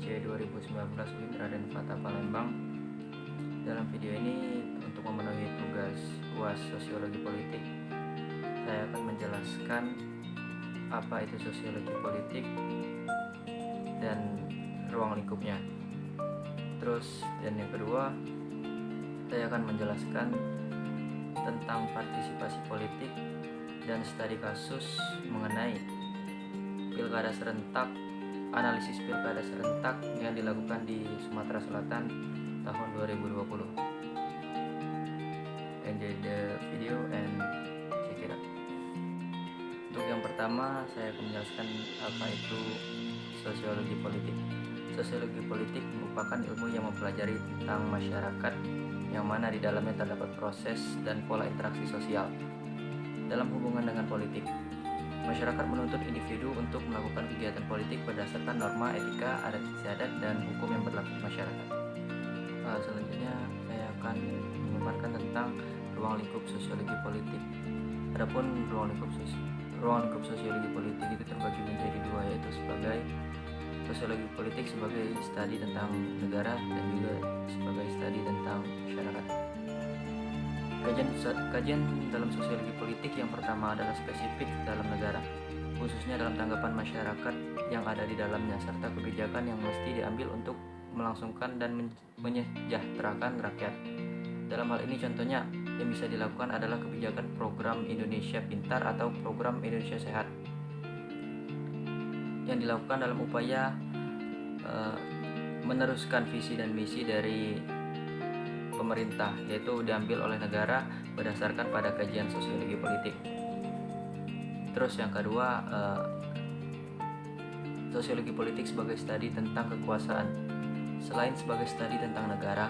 SBC 2019 UIN Raden Fatah Palembang. Dalam video ini untuk memenuhi tugas UAS Sosiologi Politik, saya akan menjelaskan apa itu sosiologi politik dan ruang lingkupnya. Dan yang kedua, saya akan menjelaskan tentang partisipasi politik dan studi kasus mengenai pilkada serentak, analisis pilkada serentak yang dilakukan di Sumatera Selatan tahun 2020. Enjoy the video and check it out. Untuk yang pertama, saya akan menjelaskan apa itu sosiologi politik. Sosiologi politik merupakan ilmu yang mempelajari tentang masyarakat yang mana di dalamnya terdapat proses dan pola interaksi sosial dalam hubungan dengan politik. Masyarakat menuntut individu untuk melakukan kegiatan politik berdasarkan norma, etika, adat istiadat, dan hukum yang berlaku di masyarakat. Selanjutnya saya akan memaparkan tentang ruang lingkup sosiologi politik. Adapun ruang lingkup sosiologi politik itu terbagi menjadi dua, yaitu sebagai sosiologi politik sebagai studi tentang negara dan juga sebagai studi tentang masyarakat. Kajian dalam sosiologi politik yang pertama adalah spesifik dalam negara, khususnya dalam tanggapan masyarakat yang ada di dalamnya, serta kebijakan yang mesti diambil untuk melangsungkan dan menyejahterakan rakyat. Dalam hal ini contohnya yang bisa dilakukan adalah kebijakan program Indonesia Pintar atau program Indonesia Sehat yang dilakukan dalam upaya meneruskan visi dan misi dari pemerintah, yaitu diambil oleh negara berdasarkan pada kajian sosiologi politik. Terus yang kedua, sosiologi politik sebagai studi tentang kekuasaan. Selain sebagai studi tentang negara,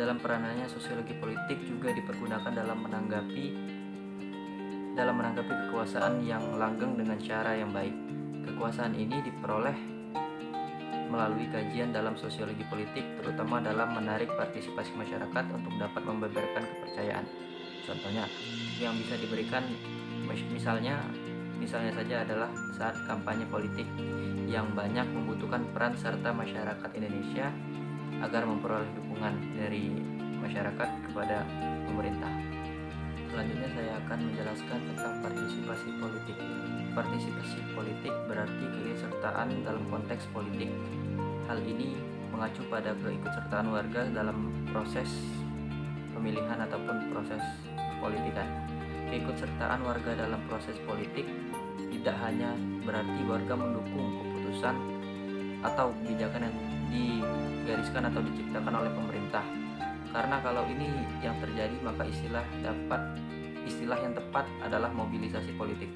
dalam peranannya sosiologi politik juga dipergunakan dalam menanggapi kekuasaan yang langgeng dengan cara yang baik. Kekuasaan ini diperoleh melalui kajian dalam sosiologi politik, terutama dalam menarik partisipasi masyarakat untuk dapat membeberkan kepercayaan. Contohnya yang bisa diberikan misalnya saja adalah saat kampanye politik yang banyak membutuhkan peran serta masyarakat Indonesia agar memperoleh dukungan dari masyarakat kepada pemerintah. Selanjutnya saya akan menjelaskan tentang partisipasi politik. Partisipasi politik berarti keikutsertaan dalam konteks politik. Hal ini mengacu pada keikutsertaan warga dalam proses pemilihan ataupun proses politikan. Keikutsertaan warga dalam proses politik tidak hanya berarti warga mendukung keputusan atau kebijakan yang digariskan atau diciptakan oleh pemerintah. Karena kalau ini yang terjadi, maka istilah yang tepat adalah mobilisasi politik.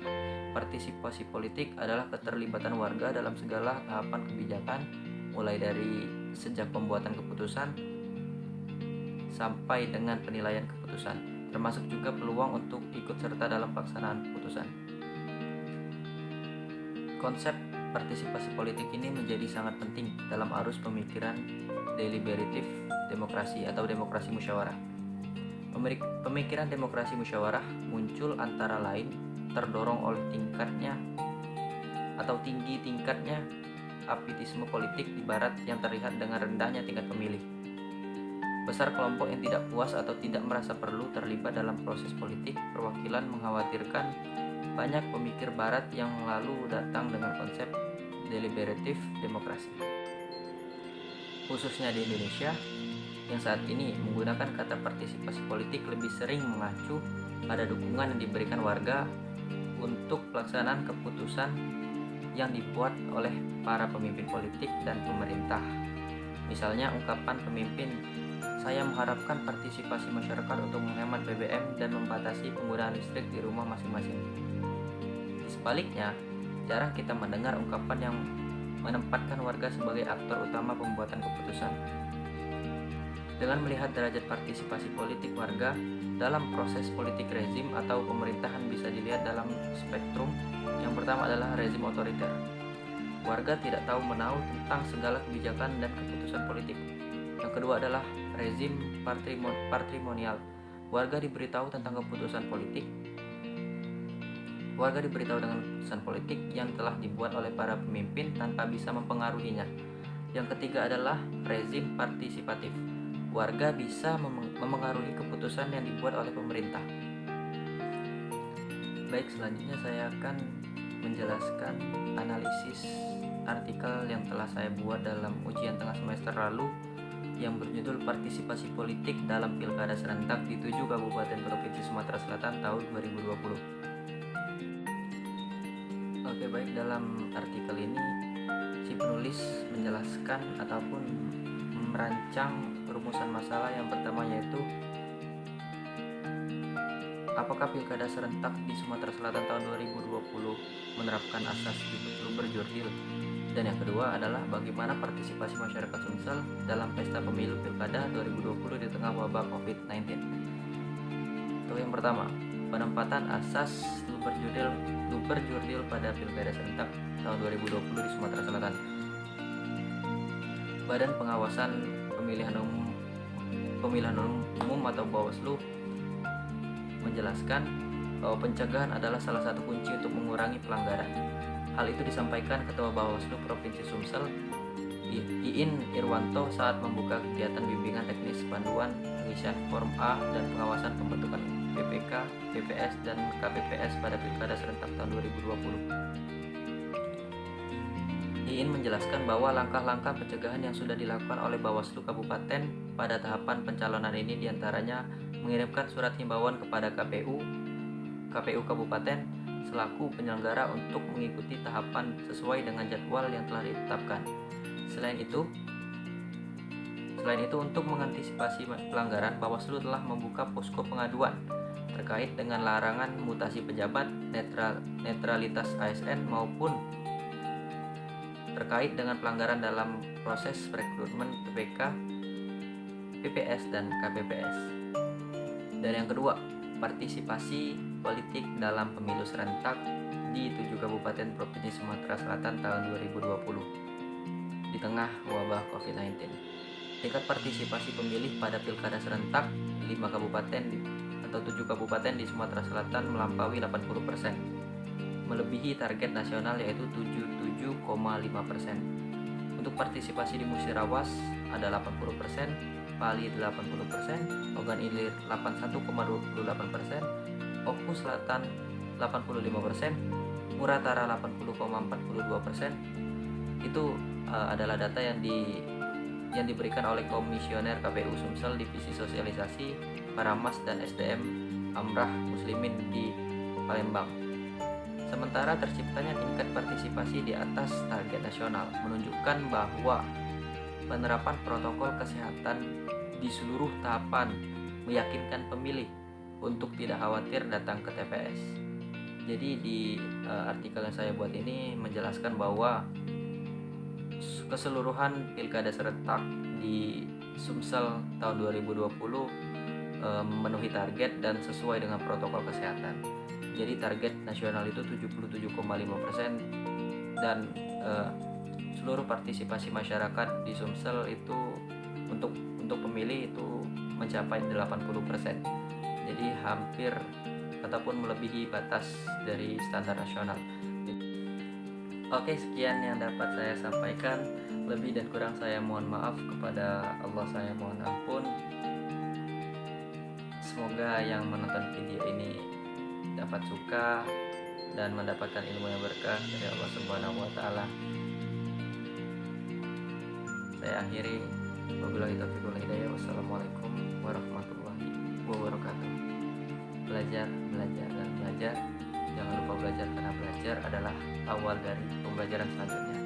Partisipasi politik adalah keterlibatan warga dalam segala tahapan kebijakan, mulai dari sejak pembuatan keputusan sampai dengan penilaian keputusan, termasuk juga peluang untuk ikut serta dalam pelaksanaan keputusan. Konsep partisipasi politik ini menjadi sangat penting dalam arus pemikiran deliberatif demokrasi atau demokrasi musyawarah. Pemikiran demokrasi musyawarah muncul antara lain terdorong oleh tinggi tingkatnya apatisme politik di barat yang terlihat dengan rendahnya tingkat pemilih. Besar kelompok yang tidak puas atau tidak merasa perlu terlibat dalam proses politik perwakilan mengkhawatirkan banyak pemikir barat yang lalu datang dengan konsep deliberatif demokrasi. Khususnya di Indonesia yang saat ini menggunakan kata partisipasi politik lebih sering mengacu pada dukungan yang diberikan warga untuk pelaksanaan keputusan yang dibuat oleh para pemimpin politik dan pemerintah. Misalnya ungkapan pemimpin, "Saya mengharapkan partisipasi masyarakat untuk menghemat BBM dan membatasi penggunaan listrik di rumah masing-masing." Sebaliknya, jarang kita mendengar ungkapan yang menempatkan warga sebagai aktor utama pembuatan keputusan. Dengan melihat derajat partisipasi politik warga dalam proses politik rezim atau pemerintahan bisa dilihat dalam spektrum. Yang pertama adalah rezim otoriter. Warga tidak tahu menahu tentang segala kebijakan dan keputusan politik. Yang kedua adalah rezim patrimonial. Warga diberitahu dengan keputusan politik yang telah dibuat oleh para pemimpin tanpa bisa mempengaruhinya. Yang ketiga adalah rezim partisipatif. Warga bisa memengaruhi keputusan yang dibuat oleh pemerintah. Baik, selanjutnya saya akan menjelaskan analisis artikel yang telah saya buat dalam ujian tengah semester lalu yang berjudul Partisipasi Politik dalam Pilkada Serentak di 7 Kabupaten Provinsi Sumatera Selatan tahun 2020. Oke, baik, dalam artikel ini si penulis menjelaskan ataupun merancang rumusan masalah yang pertama, yaitu apakah pilkada serentak di Sumatera Selatan tahun 2020 menerapkan asas luber-jurdil? Dan yang kedua adalah bagaimana partisipasi masyarakat Sumsel dalam pesta pemilu pilkada 2020 di tengah wabah COVID-19. Untuk yang pertama, penempatan asas luber-jurdil pada pilkada serentak tahun 2020 di Sumatera Selatan. Badan Pengawasan Pemilihan Umum atau Bawaslu menjelaskan bahwa pencegahan adalah salah satu kunci untuk mengurangi pelanggaran. Hal itu disampaikan Ketua Bawaslu Provinsi Sumsel, Iin Irwanto, saat membuka kegiatan bimbingan teknis panduan pengisian Form A dan pengawasan pembentukan PPK, PPS, dan KPPS pada Pilkada Serentak tahun 2020. Iin menjelaskan bahwa langkah-langkah pencegahan yang sudah dilakukan oleh Bawaslu Kabupaten pada tahapan pencalonan ini diantaranya mengirimkan surat himbauan kepada KPU Kabupaten selaku penyelenggara untuk mengikuti tahapan sesuai dengan jadwal yang telah ditetapkan. Selain itu untuk mengantisipasi pelanggaran, Bawaslu telah membuka posko pengaduan terkait dengan larangan mutasi pejabat, netralitas ASN maupun terkait dengan pelanggaran dalam proses rekrutmen PPK, PPS, dan KPPS. Dan yang kedua, partisipasi politik dalam pemilu serentak di 7 Kabupaten Provinsi Sumatera Selatan tahun 2020 di tengah wabah COVID-19. Tingkat partisipasi pemilih pada pilkada serentak 5 kabupaten atau 7 kabupaten di Sumatera Selatan melampaui 80%, melebihi target nasional yaitu 77,5%. Untuk partisipasi di Musirawas ada 80%, Pali 80%, Ogan Ilir 81,28%, Oku Selatan 85%, Muratara 80,42%. Itu adalah data yang diberikan oleh Komisioner KPU Sumsel Divisi Sosialisasi, Paramas, dan SDM Amrah Muslimin di Palembang. Sementara terciptanya tingkat partisipasi di atas target nasional menunjukkan bahwa penerapan protokol kesehatan di seluruh tahapan meyakinkan pemilih untuk tidak khawatir datang ke TPS. Jadi di artikel yang saya buat ini menjelaskan bahwa keseluruhan pilkada serentak di Sumsel tahun 2020 memenuhi target dan sesuai dengan protokol kesehatan. Jadi target nasional itu 77,5% dan seluruh partisipasi masyarakat di Sumsel itu untuk pemilih itu mencapai 80%. Jadi hampir ataupun melebihi batas dari standar nasional. Oke, sekian yang dapat saya sampaikan. Lebih dan kurang saya mohon maaf, kepada Allah saya mohon ampun. Semoga yang menonton video ini dapat suka dan mendapatkan ilmu yang berkah dari Allah Subhanahu wa taala. Saya akhiri, wabillahi taufiq wal hidayah. Wassalamualaikum warahmatullahi wabarakatuh. Belajar, dan belajar. Jangan lupa belajar, karena belajar adalah awal dari pembelajaran selanjutnya.